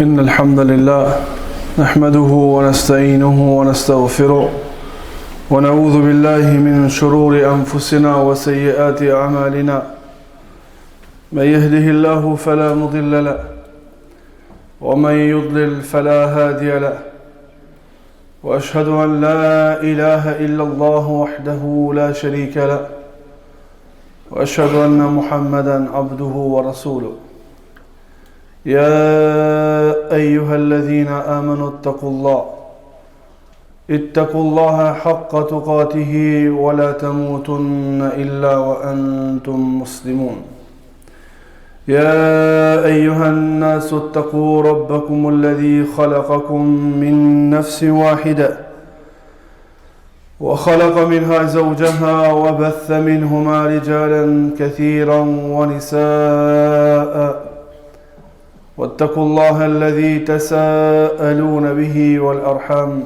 إن الحمد لله نحمده ونستعينه ونستغفره ونعوذ بالله من شرور أنفسنا وسيئات أعمالنا من يهده الله فلا مضل له ومن يضلل فلا هادي له وأشهد أن لا إله إلا الله وحده لا شريك له وأشهد أن محمدا عبده ورسوله يا أيها الذين آمنوا اتقوا الله حق تقاته ولا تموتن إلا وأنتم مسلمون يا أيها الناس اتقوا ربكم الذي خلقكم من نفس واحدة وخلق منها زوجها وبث منهما رجالا كثيرا ونساء واتقوا الله الذي تساءلون به والأرحام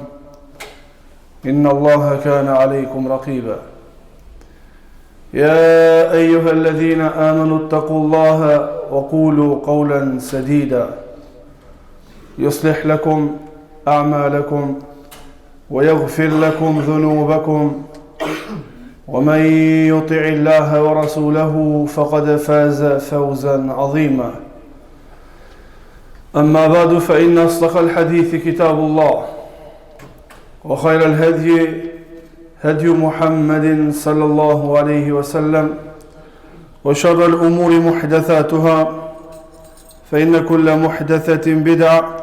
إن الله كان عليكم رقيبا يا أيها الذين آمنوا اتقوا الله وقولوا قولا سديدا يصلح لكم أعمالكم ويغفر لكم ذنوبكم ومن يطع الله ورسوله فقد فاز فوزا عظيما أما بعد فإن أصدق الحديث كتاب الله وخير الهدي هدي محمد صلى الله عليه وسلم وشر الأمور محدثاتها فإن كل محدثة بدعة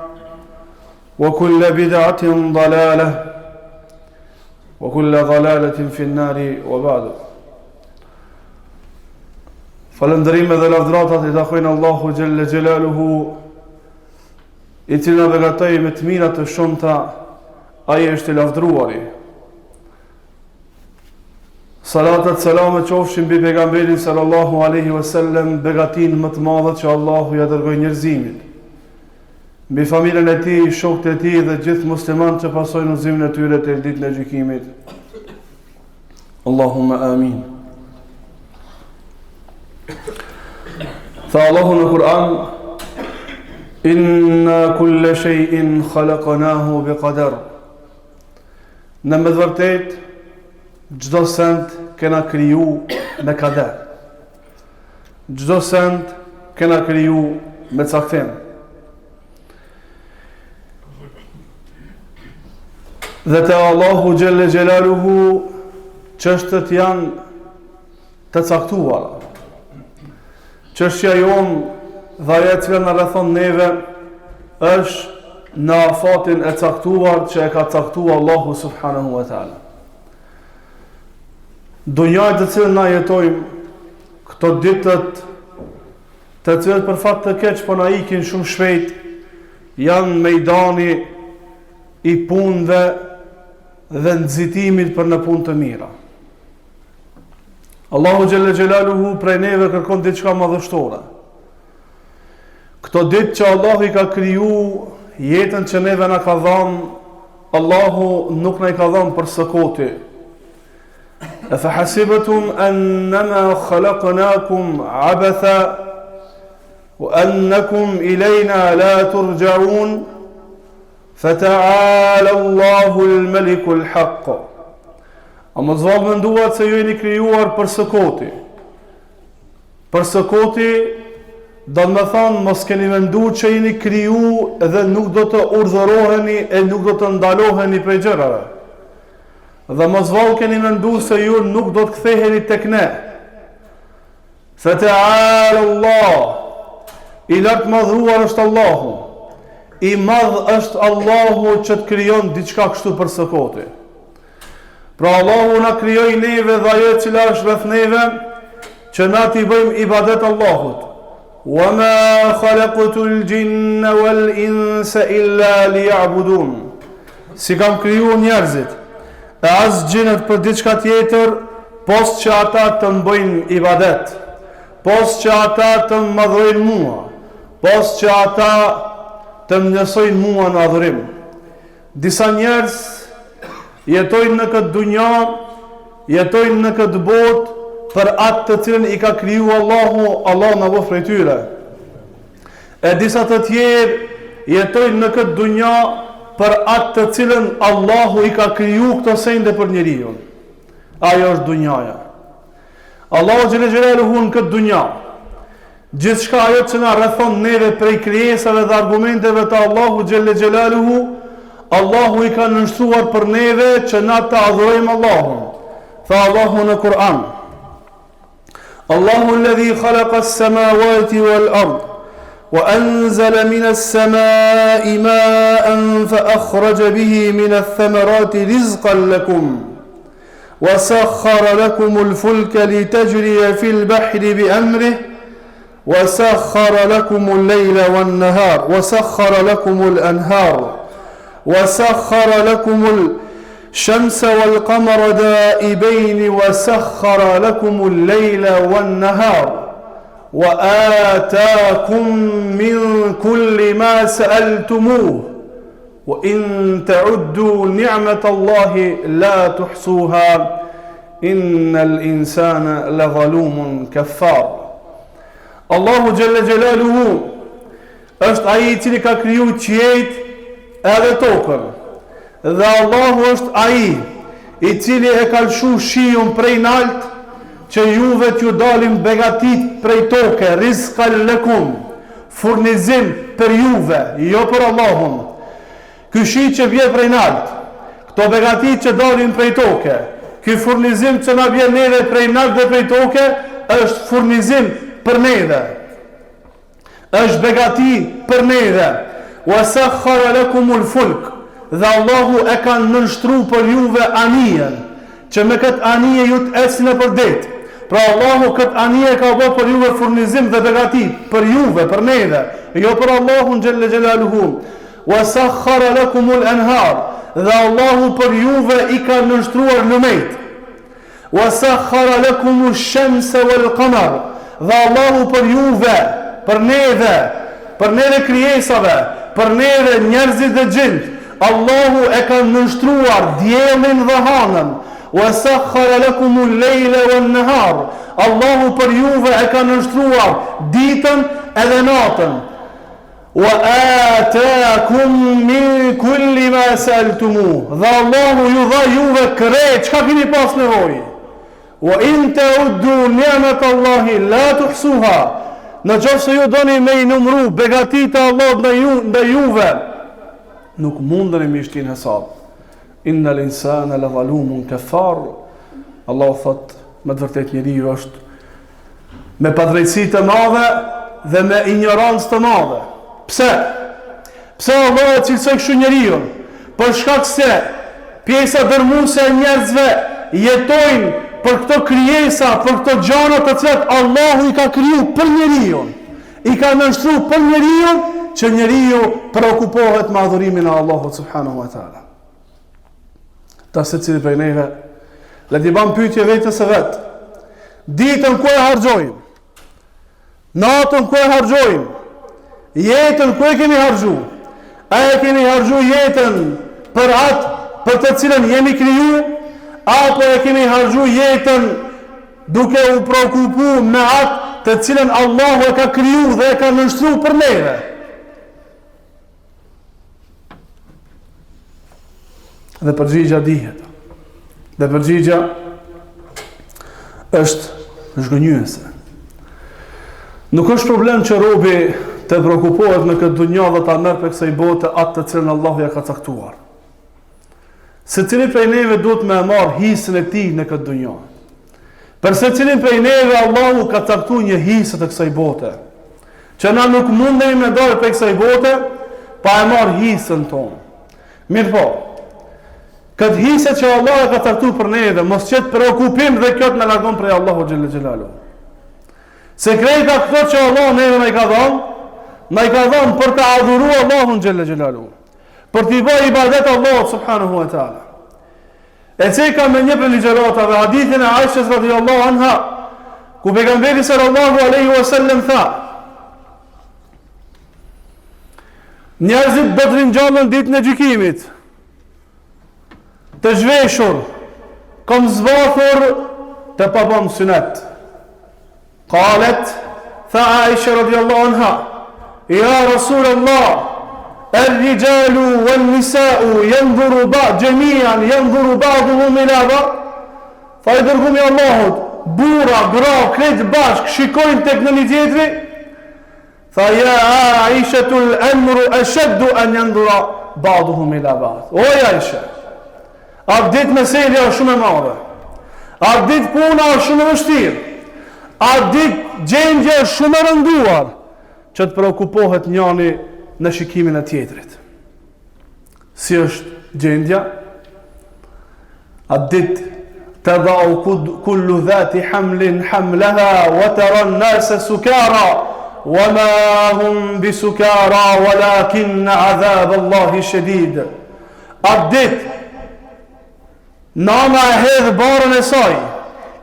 وكل بدعة ضلالة وكل ضلالة في النار وبعد فلندريم ذا الأفضلات إذا خينا الله جل جلاله I cili na begatoi me të mirat të shumta, ai është I lavdruari. Salatat selamet qofshin mbi pejgamberin sallallahu alaihi wasallam, begatin më të madhe që Allahu ja dërgoi njerëzimit. Mbi familjen e tij, shokët e tij dhe gjithë muslimanët që pasojnë udhëzimin e tyre deri ditën e gjykimit. Allahumma amin. Tha Allahu në Kur'an: Inna kulla shay'in khalaqnahu biqadar. Në me vërtet çdo send kena kriju me kader. Çdo send kena kriju me caktim. Dhe te Allahu xhelle xhelaluhu çështët janë të caktuara. Çështja jonë dhe ajo e cila na rrethon neve është në afatin e caktuar që e ka caktuar Allahu subhanahu wa taala. Dunjaja të cilën na jetojmë, këto ditët të cilat për fat të keq po na ikin shumë shpejt, janë mejdani I punëve dhe nxitimit për në punë të mira. Allahu xhelle xhelaluhu prej neve kërkon diçka madhështore. Këto ditë që Allahu I ka kriju jetën që neve na ka dhënë, Allahu nuk na I ka dhënë për sokoti. Afa hasibatum annama khalaqnakum abatha wa annakum ilayna la turja'un fata'ala Allahu al-maliku al-haqq. Ama zot menduat se ju jeni krijuar për sokoti. Për sokoti do të më thonë, mos keni menduar që jeni kriju dhe nuk do të urdhëroheni e nuk do të ndaloheni prej gjërave. Dhe mos vallë keni menduar se ju nuk do të ktheheni tek ne. Fata'ala Allah. I lartë madhruar është Allahu. I madh është Allahu që të krijon diçka kështu për sokoti. Pra Allahu na krijoi neve dhe ajo që është rreth neve, që na t'i bëjmë ibadet Allahut. وَمَا خَلَقْتُ الْجِنَّ وَالْإِنسَ إِلَّا لِيَعْبُدُونَ. Si kam kriju njerëzit, e as gjinët për diçka tjetër, pos që ata të mbëjnë ibadet, pos që ata të më madhrojnë mua, pos që ata të më njësojnë mua në adhurim. Disa njerëz jetojnë në këtë dunja, jetojnë në këtë botë, për atë të cilën I ka kriju Allahu, Allah në bëf prej tyre. E disa të tjerë jetojnë në këtë dunja për atë të cilën Allahu i ka kriju këto sende për njeriu. Ajo është dunjaja. Allahu xhël xhelaluhu në këtë dunja, gjithçka ajo që na rrethon neve prej krijesave dhe argumenteve të Allahu xhël xhelaluhu, Allahu i ka nënshtruar për neve që na të adhurojmë Allahun. Tha Allahu në Kur'an: Allahu alladhi khalaqa as-samawati wal-ard وأنزل من السماء ماء فأخرج به من الثمرات رزقا لكم وسخر لكم الفلك لتجري في البحر بأمره وسخر لكم الليل والنهار وسخر لكم الأنهار وسخر لكم الشمس والقمر دائبين وسخر لكم الليل والنهار وآتاكم من كل ما سألتموه وإن تعدوا نعمة الله لا تحصوها إن الإنسان لظلوم كفار. Allahu Gjelle Gjelaluhu është ai I cili ka kriju qiejt edhe tokën, dhe Allahu është ai I cili e ka lshu shiun prej nalt që juve t'ju dalin begatit prej toke, rizqan lakum, furnizim për juve, jo për Allahun. Ky shi që vjen prej nalt, këto begatit që dalin prej toke, ky furnizim që na vjen neve prej nalt dhe prej toke, është furnizim për neve, është begati për neve. Wa sakhara lakumul fulk, dhe Allahu e ka nënshtruar për juve anijen, që me këtë anije ju të ecni nëpër det. Pra Allahu këtë anije ka bërë për juve furnizim dhe begati për juve, për neve, jo për Allahun xhelle xhelaluhu. Wa sakhara lakumul anhar, dhe Allahu për juve I ka nënshtruar lumet. Wa sakhara lakumush shamsa wal qamar, dhe Allahu për juve, për neve krijesave, për neve njerëzit dhe gjint, Allahu e ka nënshtruar diellin dhe hanën. Wa sakhara lakumul lejla wan nahar, Allahu për juve e ka nënshtruar ditën edhe natën. Wa ataakum min kulli ma sa'altumuh, dhe Allahu ju dha juve krejt çka keni pas nevojë. Wa in ta'uddu ni'mat Allahi la tuhsuha, në qoftë se ju doni me I numru begatit e Allahut ndaj juve, nuk mundeni me shtin hesab. Innal insana la zalumun kafar. Allah thot, me të vërtet njeriu është me padrejtësi të madhe dhe me ignorancë të madhe. Pse? Pse Allah e cilësoi kështu njeriu? Për shkak se pjesa dërmuese e njerëzve jetojnë për këto krijesa, për këto gjëra të cilat Allahu I ka kriju për njeriu. I ka nënshtruar për njeriu që njeriu preokupohet me adhurimin e Allahut subhanahu wa taala. Ta se cili prej neve le t'i bam pyetje vetës e vetë. Ditën ku e harxojmë? Natën ku e harxojmë? Jetën ku e kemi harxhu? A e kemi harxhu jetën për atë për të cilën jemi kriju, apo e kemi harxhu jetën duke u preokupuar me atë të cilën Allahu e ka kriju dhe e ka nënshtruar për neve? Dhe përgjigja dihet. Dhe përgjigja është zhgënjyese. Nuk është problem që robi të preokupohet në këtë dunjë dhe ta merr për kësaj bote atë të cilën Allahu ja ka caktuar. Secili prej neve duhet me marr hisën e tij në këtë dunjë. Për secilin prej neve Allahu ka caktuar një hisë të kësaj bote, që na nuk mundemi me dalë për kësaj bote pa e marr hisën tonë. Mirë po, këtë hisë që Allah e ka caktuar për neve, mos qetë preokupim dhe kjo të na largon prej Allahu xhelle xhelalu. Sekreta këto që Allah neve na I ka dhënë për të adhuruar Allahun xhelle xhelalu, për t'i bërë ibadet Allahut subhanahu wa taala. E ceka me një për ligjërata dhe hadithin e Aishës radhiyallahu anha, ku pejgamberi sallallahu alaihi wasallam tha: njerëzit do të ringjallën ditën e gjykimit, të zhveshur, kom zbathur të pabam sunet. Qalet, tha Aisha radhiyallahu anha: ja Rasul Allah, الرجال والنساء ينظر بعض جميعا ينظر بعضهم إلى بعض. Tha i dërgumi Allahut, bura, gra, kretë bashk, shikojnë tek në një tjetri. Tha ja Aishatul amru ashaddu an yanzura ba'duhum ila ba'd. O Aisha, atë ditë meselja është shumë e madhe. Atë ditë puna është shumë e vështirë. Atë ditë gjendja është shumë e rënduar që të preokupohet njani në shikimin e tjetrit. Si është gjendja? Atë ditë تضع كل ذات حمل حملها وترى الناس سكارى وما هم بسكارى ولكن عذاب الله شديد. Abdit nana e hedh barën e saj,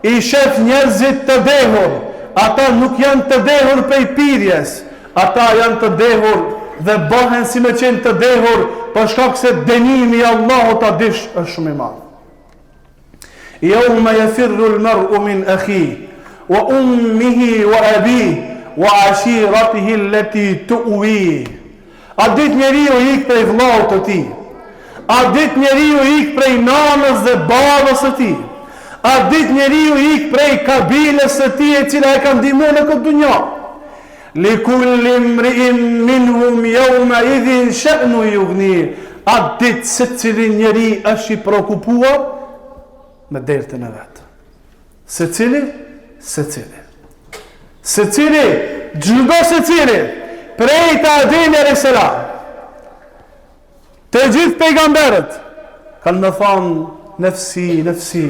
i shef njerëzit të dehur, ata nuk janë të dehur prej pirjes, ata janë të dehur dhe bëhen si me qenë të dehur për shkak se dënimi i Allahut ta dish është shumë i madh. يوم يفر المرء من أخيه وأمه وأبيه وعشيرته التي تؤويه. Adit njeriu ik prej vllaut të tij. Adit njeriu ik prej nanës dhe babës së tij. Adit njeriu ik prej kabilës së tij e cila e ka ndihmuar në këtë dunjë. Likulli imri'in minhum yawma idhin sha'nu yughni. Adit secili njeri është i preokupuar me dertën e vetë. Secili, gjdo secili, prej të Ademi alayhis salam, të gjithë pejgamberët, kanë me thonë nefsi.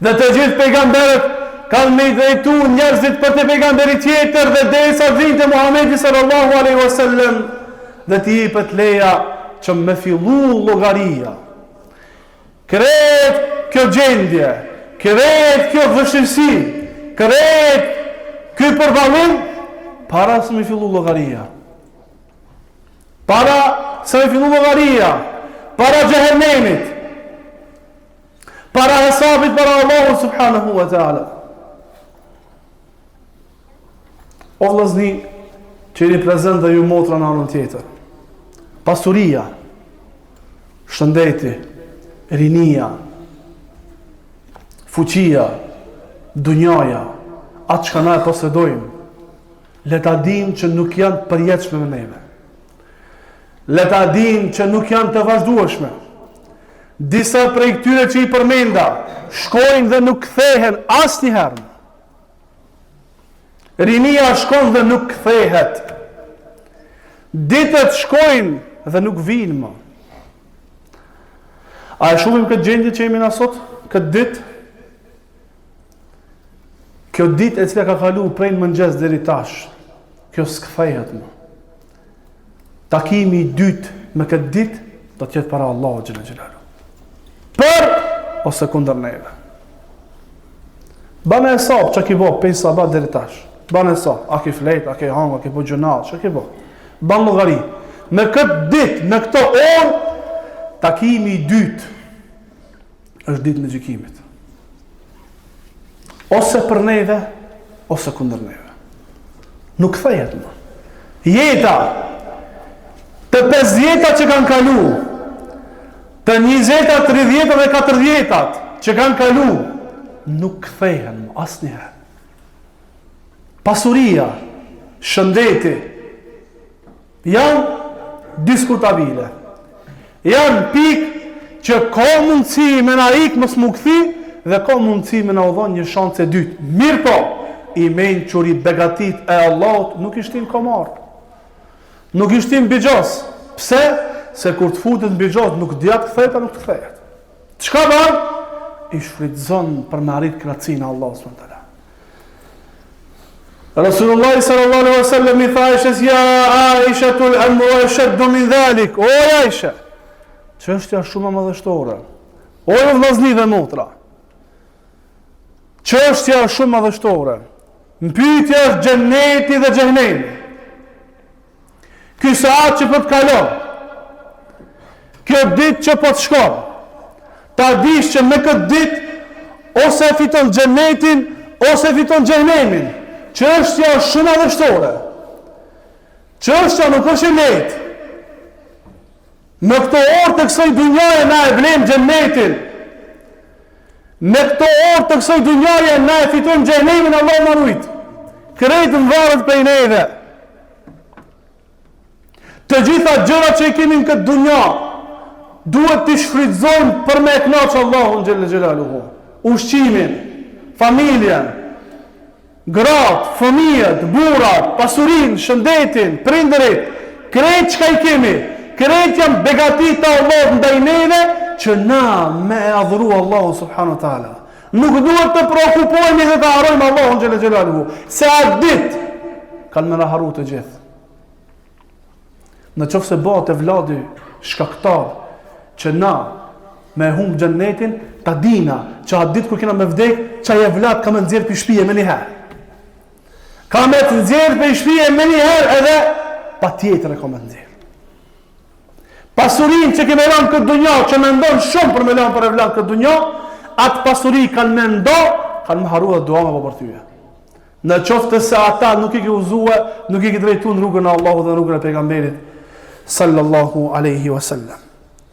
Dhe të gjithë pejgamberët kanë me i drejtu njerëzit për të pejgamberit tjetër dhe derisa vinte Muhamedi sallallahu alaihi wasallam dhe t'i jepet leja që me fillu llogaria. Kret kjo gjendje, kret kjo vështirësi, kret ky përballim para se me fillu llogaria. Para xhehenemit. Para hesabit para Allahu subhanahu wa taala. O vllazni, që jeni prezent dhe ju motra në anën tjetër. Pasuria, shëndeti, rinia, fuqia, dunjaja, atë çka na e posedojmë, le ta dim që nuk janë të përjetshme me neve. Le ta dim që nuk janë të vazhdueshme. Disa prej këtyre që i përmenda shkojnë dhe nuk kthehen asnjëherë. Rinia shkon dhe nuk kthehet. Ditët shkojnë dhe nuk vinë më. A e shumim këtë gjendje që jemi na sot, këtë ditë? Kjo ditë e cila ka kalu prej në mëngjes deri tash, kjo s'kthehet më. Takimi i dytë me këtë ditë do të jetë para Allahut xhela xhelalu. Për ose kundër neve. Bane e sap që ki bo, pej sabat deri tash. Bane e sap, a ki flet, a ki hang, a ki po gjunat, që ki bo. Banë llogari. Me këtë ditë, me këto orë, takimi i dytë është ditë në gjykimit. Ose për neve, ose kundër neve. Nuk kthehet më. Jeta të 50-ta që kanë kalu, të 20-ta, 30-ta dhe 40-ta që kanë kalu, nuk kthehen më asnjëherë. Pasuria, shëndeti janë diskutabile. Janë pikë që ka mundësi me na ikë mos mu kthi dhe ka mundësi me na u dhënë një shansë e dytë. Mirë po, i mençuri begatit e Allahut nuk ishtin komar. Nuk ishtin bixhos. Pse? Se kur të futet në bixhos nuk dia të kthehet apo nuk të kthehet. Çka bën? I shfrytëzon për me arrit kënaqësinë e Allahut subhanahu wa taala. Rasulullah sallallahu alaihi wasallam i tha Aishës: "Ya Aisha, al-amru ashaddu min dhalik." O Aisha, çështja është shumë më madhështore. O vllazni dhe motra, çështja është shumë më madhështore. Pyetja është xheneti dhe xhehenemi. Ky saat që po të kalon, kjo ditë që po të shkon, ta dish që me këtë ditë ose fiton xhenetin ose fiton xhehenemin. Çështja është shumë madhështore. Çështja nuk është e lehtë. Me këto orë të kësaj dunjaje na e blejmë xhennetin. Me këto orë të kësaj dunjaje na e fitojmë xhenemin, Allah na rujt. Krejtë në varët prej neve. Të gjitha gjërat që i kemi në këtë dunja duhet të shfrytëzojmë për me kënaqë Allahun xhelle xhelaluhu. Ushqimin, familjen, gratë, fëmijët, burrat, pasurinë, shëndetin, prindërit, krejt çka i kemi, krejt janë begatit të Allahut ndaj neve që na me adhuru Allahun subhanahu wa taala. Nuk duhet të preokupojmë dhe të harrojmë Allahun xhelle xhelaluhu, se atë ditë kanë më na harru të gjithë. Në qoftë se bëhet e vladi shkaktar që na me humb xhennetin, ta dina që atë ditë kur kena me vdek, çaj e vlad ka më nxjerr për shtëpi më një herë. Ka me të nxjerr për shtëpi më një herë edhe patjetër e ka më nxjerr. Pasurinë që kemi lënë këtë dunjë, që mendon shumë për me lënë për evlad këtë dunjë, atë pasuri kanë mendo, kanë më harruar dua me për tyje. Në qoftë se ata nuk i ke uzue, nuk i ke drejtuar në rrugën e Allahut dhe në rrugën e pejgamberit sallallahu alaihi wasallam.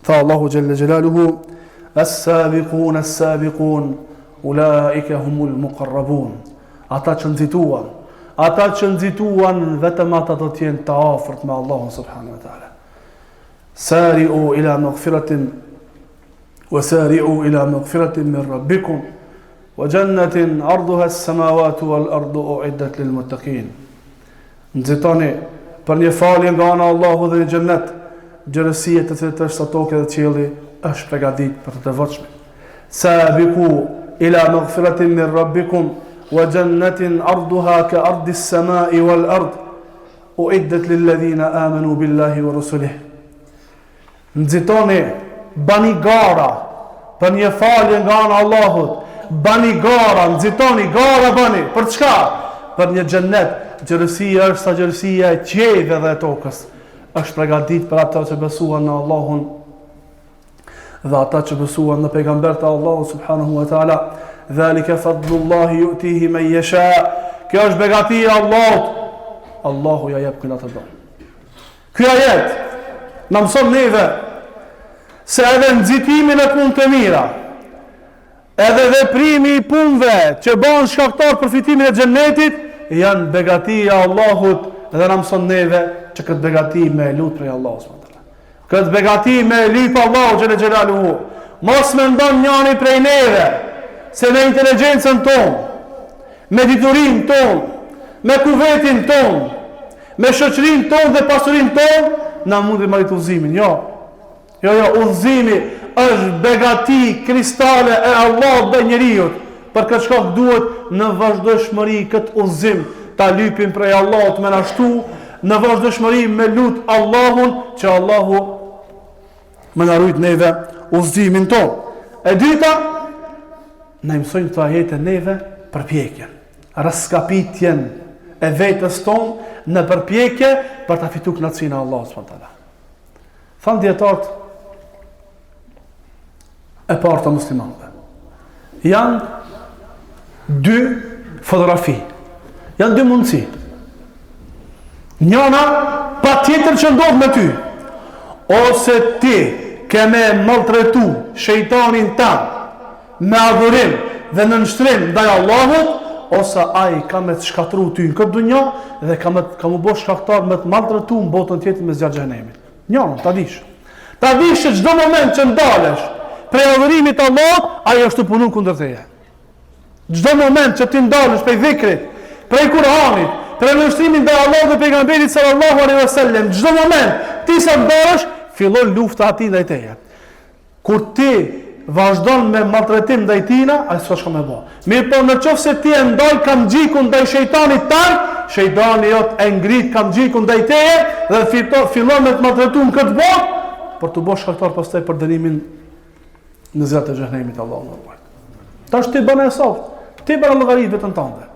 Tha Allahu jalla jalaluhu: "As-sabiqun as-sabiqun ulaika humul muqarrabun." Ata që nxituan, vetëm ata do të jenë të afërt me Allahun subhanahu wa taala. Sari'u ila maghfiratin wa sari'u ila maghfiratin min rabbikum wa jannatin 'arduha as-samawati wal ardu u'iddat lil muttaqin. Nxitoni për një falje nga ana e Allahut dhe një xhennet, gjërësia të cilët është tokë dhe qielli është përgatitur për të devotshmit. Sabiqu ila maghfiratin min rabbikum wa jannatin 'arduha ka 'ardi as-sama'i wal ard u'iddat lil ladhina amanu billahi wa rusulihi. Nxitoni, bani gara për një falje nga ana e Allahut. Bani gara, nxitoni gara bani. Për çka? Për një xhennet. Gjërësia është sa gjërësia e qiellit dhe e tokës. Është përgatitur për ata që besuan në Allahun dhe ata që besuan në pejgambert e Allahut subhanahu wa taala. Dhalika fadlullahi yu'tihi man yasha. Kjo është begatia e Allahut. Allahu ja jep kënaqë të don. Ky ajet na mëson neve se edhe nxitimin e punëve të mira, edhe veprimi i punëve që bën shkaktar për fitimin e xhennetit, janë begatia e Allahut dhe na mëson neve që këtë begati me lut prej Allahut subhanahu wa taala. Këtë begati me lut Allahu xhelle xhelaluhu. Mos mendon njëri prej neve se me inteligjencën tonë, me diturinë tonë, me kuvetin tonë, me shoqërinë tonë dhe pasurinë tonë na mundi marrit udhëzimin. Jo, udhëzimi është begati kristale e Allahut dhe njeriut. Për këtë shkak duhet në vazhdimshmëri këtë udhëzim ta lypim prej Allahut me na shtu, në vazhdimshmëri me lut Allahun që Allahu më na rujt neve udhëzimin tonë. E dyta, na mësojnë këto ajete neve përpjekjen, raskapitjen e vetës tonë në përpjekje për ta fituar kënaqësinë e Allahut subhanahu wa taala. Thanë dietarët e parë të muslimanëve. Janë dy fotografi. Janë dy mundësi. Njëna patjetër që ndodh me ty. Ose ti ke me maltretu shejtanin tan me adhurim dhe në nështrim ndaj Allahut, ose ai ka me të shkatru ty në këtë dunja dhe ka më bo shkaktar me të maltretu në botën tjetër me zjarë xhenemit. Njëna, ta dish. Ta dish që çdo moment që ndalesh prej adhurimit Allahut, ai është të punun kundër teje. Çdo moment që ti ndalesh prej dhikrit, prej Kur'anit, prej nështrimit ndaj Allahut dhe pejgamberit sallallahu alaihi wasallam, çdo moment ti sa ndalesh, fillon lufta aty ndaj teje. Kur ti vazhdon me maltretim ndaj tina, ai s'ka çka më bë. Mirë, po nëse ti e ndal kamxhikun ndaj shejtanit tan, shejtani jot e ngrit kamxhikun ndaj teje dhe fillon me të maltretuar këtë botë për të bërë shkaktar pastaj për dënimin në zjarrin e xhenemit Allahu na ruaj. Tash ti bën e sot, ti bën llogarit vetën tënde.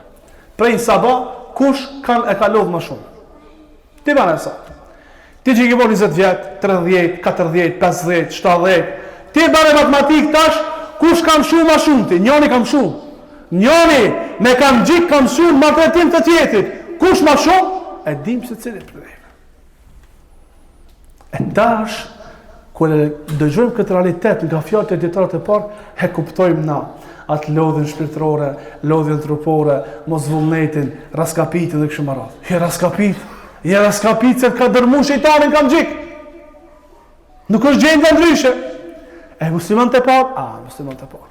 Prej sabah kush e ka lodh më shumë? Ti bën e sot. Ti që ke bërë 20 vjet, 30, 40, 50, 70, ti bën matematik tash, kush ka mshuar më shumë ti? Njëri ka mshuar. Njëri me kamxhik ka mshuar maltretim të tjetrit. Kush më shumë? E dim se cili prej. E tash Kur e dëgjojmë këtë realitet nga fjalët e dietarëve të parë, e kuptojmë na atë lodhjen shpirtërore, lodhjen trupore, mosvullnetin, raskapitin dhe kështu me radhë. Je raskapit se ka dërmu shejtanin kam xhik. Nuk është gjendja ndryshe. E musliman të parë, musliman të parë.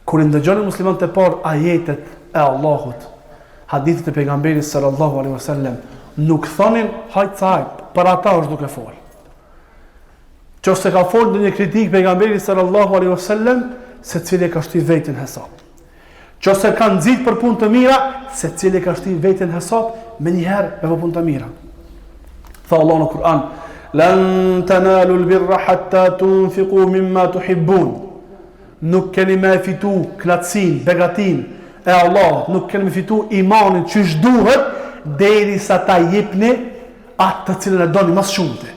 Kur i ndëgjoni musliman të parë ajetet e Allahut, hadithet e pejgamberit sallallahu alaihi wasallam, nuk thonin hajt, për ata është duke fol. Qofse ka fol në një kritik pejgamberit sallallahu alaihi wasallam, se cili ka shtyr veten hesab. Qofse ka nxit për punë të mira, se cili ka shtyr veten hesab, me njëherë me punë të mira. Tha Allah në Kur'an: "Lan tanalu al-birra hatta tunfiqu mimma tuhibbun." Nuk keni me fitu knatësin, begatin e Allah, nuk keni me fitu imanin që shduhet, deri sa ta jepni atë të cilën e doni mas shumëti.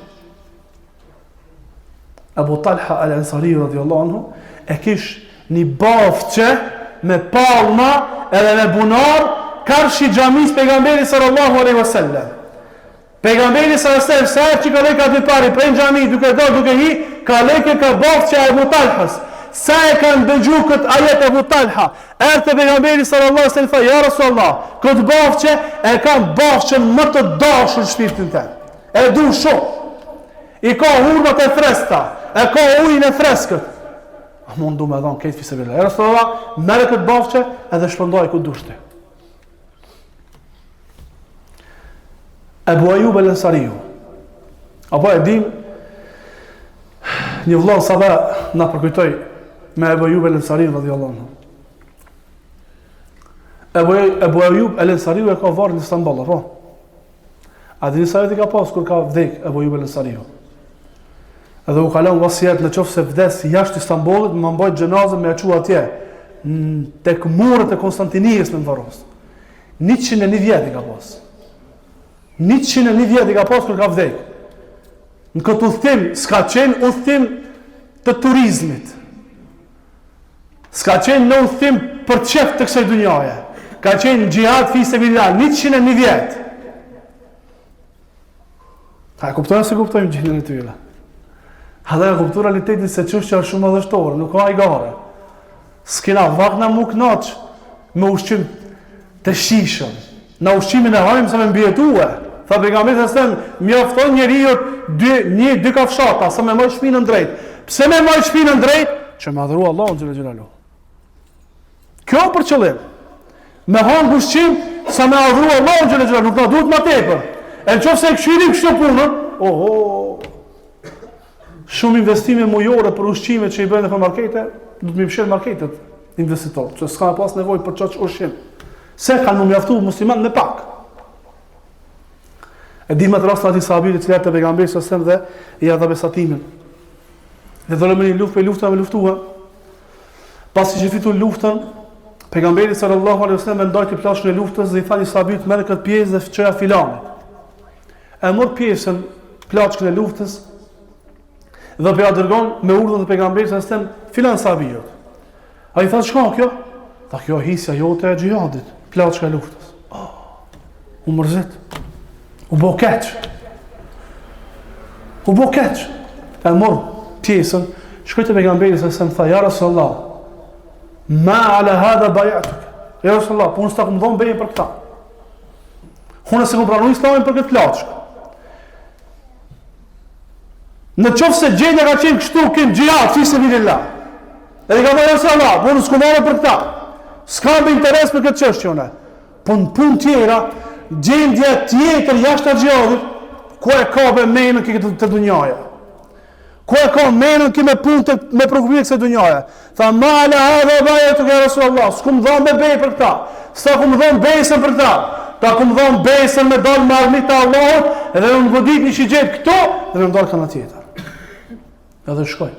Abu Talha al-Ansari radhiyallahu anhu e kish një bafqe me palma edhe me bunar karshi xhamis pejgamberit sallallahu alaihi wasallam. Pejgamberi sallallahu alaihi wasallam sa që ka leka të pari prej xhamit duke hi, ka leke ka bafqe e Abu Talhas. Sa e kanë dëgju këtë ajet e Abu Talha, erte pejgamberi sallallahu alaihi wasallam, ja Rasulullah, këtë bafqe e kanë bafqen më të dashur në shpirtin tënd. E du shumë. I ka hurmat e freskëta, e ka ujin e freskët. Mund du me dhon këtë fisabilillah. Ja Rasulullah, merre këtë bafqe edhe shpërndaj ku dushti. Abu Ayyub al-Ansariu. Apo e dim, një vëllai sa na përkujtoi me Abu Ayyub al-Ansari radhiyallahu anhu. Abu Ayyub al-Ansari e ka varë në Istanbul, apo? A dini sa vjet ka pas kur ka vdek Abu Ayyub al-Ansari? Edhe u kalon vasiat në qoftë se vdes jashtë Istanbulit, më mbajt xhenazën me çu atje tek murët e Konstantinijës me varros. 101 vjet i ka pas. 101 vjet i ka pas kur ka vdek. Në këtë udhtim s'ka qenë udhtim të turizmit. S'ka qenë në udhtim për çeft të kësaj dhunjaje. Ka qenë xhihad fi sabilillah 101 vjet. Ta kuptojnë se kuptojmë gjendjen e tyre. Hadha e kuptu realitetin se çështja është shumë madhështore, nuk ka ajgare. S'kena vakna mu knaq me ushqim të shishëm. Na ushqimin e hajmë sa me mbjetue. Tha pejgamberi se mjafton njeriu dy kafshata sa me marr shpinën drejt. Pse me marr shpinën drejt? Që më adhuru Allahu xhelalu. Kjo për qëllim. Me hang ushqim sa me adhuru Allahu xhelalu, nuk na duhet më tepër. E nëse e këshirim kështu punën, shumë investime mujore për ushqimet që i bëjnë në markete, do të më fshin marketet investitor, që s'ka pas nevojë për çaj ushqim. Se kanë më mjaftuar musliman me pak. E di më të rastë ati sahabit të të pejgamberit sasem dhe i adha besatimin. Dhe dhëllë me një luft për lufta me luftua. Pasi që fitu luftën, pejgamberi sallallahu alaihi wasallam ndaj të plashën e luftës dhe i tha një sahabit merr këtë pjesë dhe çoja filanit. E mor pjesën plaçkën e luftës dhe për ja dërgon me urdhën e pejgamberit sallallahu alaihi wasallam filan sahabijut. Ai tha çka kjo? Tha kjo hisja jote e xhihadit, plaçka e luftës. U mërzit. U bo keq. E mor pjesën, shkoj te pejgamberi sallallahu alaihi wasallam tha ja Rasulullah, ma ala hadha bay'atuk. Ja Rasulullah, po unë s'ta kum dhon bejën për këtë. Unë se kum pranuar Islamin për këtë plaçkë. Në qoftë se gjendja ka qenë kështu, kim xhihad fi sabilillah. Edhe ka thënë Rasulullah, po unë s'kam marrë për këtë. S'kam interes për këtë çështje. Po në punë tjera, gjendja tjetër jashtë xhihadit, ku e ka me menën këtë të dunjaja. Ku e ka menën këtë me punë me prokurim kësaj dunjaje. Tha ma ala hadha bayatu ya Rasulullah, s'kum dhon me bej për këtë. S'ka kum dhon besën për këtë. Ta kum dhon besën me dal me armit të Allahut, edhe në godit një shigjet këto, dhe me ndalë kana tjetër. Edhe shkoj.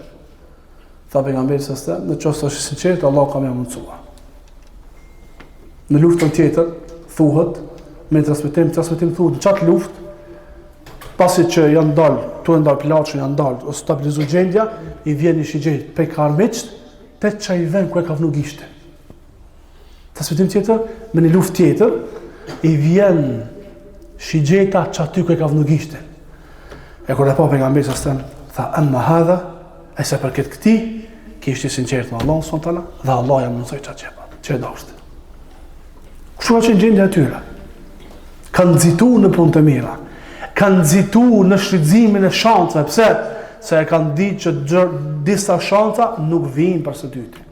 Tha pejgamberi sallallahu alaihi wasallam, në qoftë është i sinqert, Allahu ka më mundsuar. Në luftën tjetër thuhet me transmetim thuhet në çat luftë, pasi që janë dalë, tu e ndalë plaçën, janë dalë, ose stabilizu gjendja, i vjen një shigjet pej karmiqt, te çaj vend ku e ka vënë gishtin. Transmetim tjetër, me një luftë tjetër, i vjen shigjeta që aty ku e ka vënë gishtin. E kur e pa pejgamberi sa stem, tha amma hadha, e se për këtë këti, kishte sinqert me Allahun subhanahu wa taala dhe Allah ja mundsoi çaçepa. Çe dashte. Kështu ka qenë gjendja e tyre. Kanë nxitur në punë të mira. Kanë nxitur në shfrytëzimin e shancave. Pse? Se e kanë ditë që disa shanca nuk vijnë për së dyti.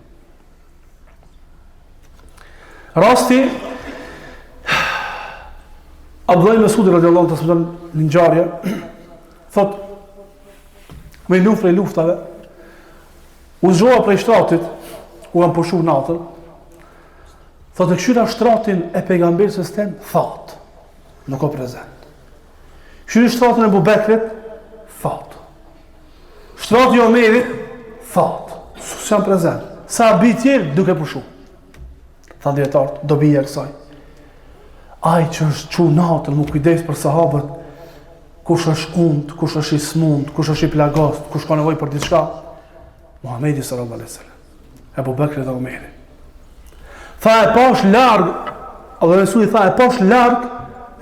Rasti Abdullah ibn Mesudi radhiyallahu anhu në një ngjarje thot me luftë e luftave u zgjoha prej shtratit, u kanë pushuar natën. Thot e këshyra shtratin e pejgamberit së stem, thot, nuk o prezent. Këshyra shtratin e Abu Bekrit, thot. Shtrati i Omerit, thot, s'jam prezent. Sa bitjer duke pushu. Tha dietar, dobija e kësaj. Ai që është çu natën, mu kujdes për sahabët, kush është und, kush është i smund, kush është i plagost, kush ka nevojë për diçka. Muhamedi sallallahu alaihi wasallam. Abu Bekri dhe Omeri. Tha e pash larg, Allah Resuli tha e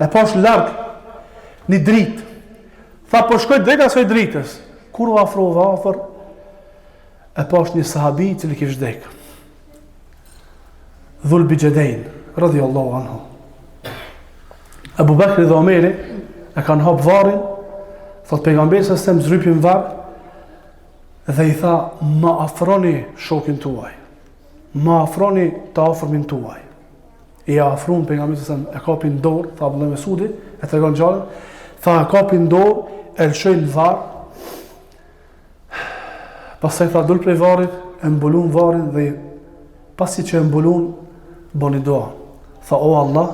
pash larg një dritë. Tha po shkoj drejt asaj dritës. Kur u afrova afër, e pash një sahabi i cili kishte vdekur. Dhul Bijadein, radhiyallahu anhu. Abu Bekri dhe Omeri e kanë hap varrin, thot pejgamberi sa stem zrypin varr dhe i tha ma afroni shokin tuaj. Ma afroni të afërmin tuaj. I afron pejgamberi sa stem e kapin dorë, tha Abdullah Mesudi, e tregon gjallën, tha e kapin dorë, e lëshojnë varr. Pastaj tha dul prej varrit, e mbulon varrin dhe pasi që e mbulon boni dua. Tha o Allah,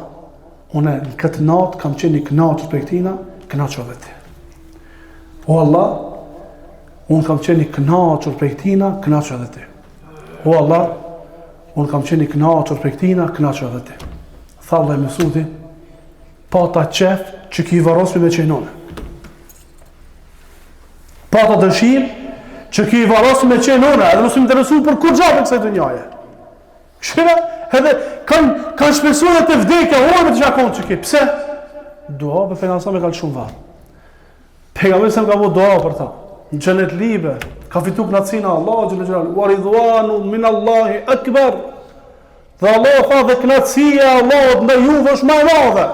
unë në këtë natë kam qenë i kënaqur për këtina, kënaqo edhe ti. O Allah, unë kam qenë i kënaqur për këtina, kënaqo edhe ti. O Allah, unë kam qenë i kënaqur për këtina, kënaqo edhe ti. Tha Allah Mesudi, pa ta qef që ki varosmi me qenone. Pa ta dëshirë që ki varosmi me qenone, edhe mësë më interesu për kur gjabë kësaj të njaje. Shkëve, edhe kanë shpesuar të vdekja, orë të gjakon që ki. Pse? Dua për pejgamberi me kalë shumë varë. Pejgamberi se më ka bu dua për ta. Në xhenet libe, ka fitu kënaqësinë Allah xhël xhël. Wa ridwanu min Allahi akbar. Dhe Allah tha dhe kënaqësia e Allahut ndaj juve është më e madhe.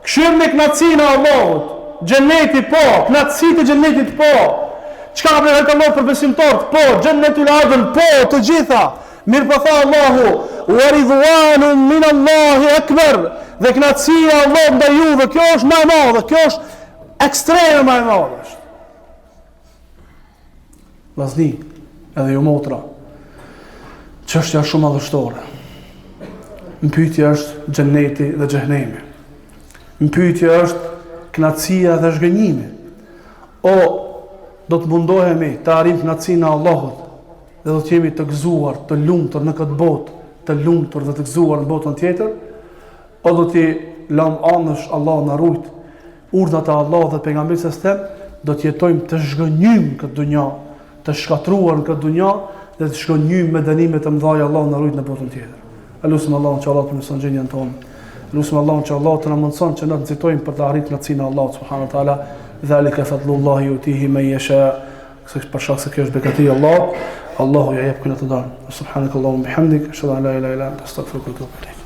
Këshirni me kënaqësinë e Allahut. Xheneti po, kënaqësitë e xhenetit po. Çka ka bërë Allah për besimtarët? Po, xhenetul adn po, të gjitha. Mirë po tha Allahu, wa ridwanu min Allahi akbar. Dhe kënaqësia e Allahut ndaj juve, kjo është më e madhe, kjo është ekstreme më e madhe. Vllazni, edhe ju motra, çështja është shumë madhështore. Pyetja është xheneti dhe xhehenemi. Pyetja është kënaqësia dhe zhgënjimi. O do të mundohemi të arrijmë kënaqësinë e Allahut dhe do të jemi të gëzuar, të lumtur në këtë botë, të lumtur dhe të gëzuar në botën tjetër, o do t'i lëm anësh Allah na rujt urdhat e Allahut dhe pejgamberit sa stem, do të jetojmë të zhgënjym këtë dunja, të shkatruar në këtë dunja dhe të shkënjym me dënime të mëdha Allah na rujt në botën tjetër. Elusim Allahun që Allah të mëson gjendjen tonë. Elusim Allahun që Allah të na mundson që ne të nxitojmë për të arritur kënaqësinë e Allahut subhanahu wa taala. Dhalika fadlullahi yutihi man yasha. Për shkak se kjo është bekati e Allahut, Allahu ja jep kënaqësinë. Subhanakallahumma bihamdik, ashhadu an la ilaha illa anta, astaghfiruka wa atubu ilayk.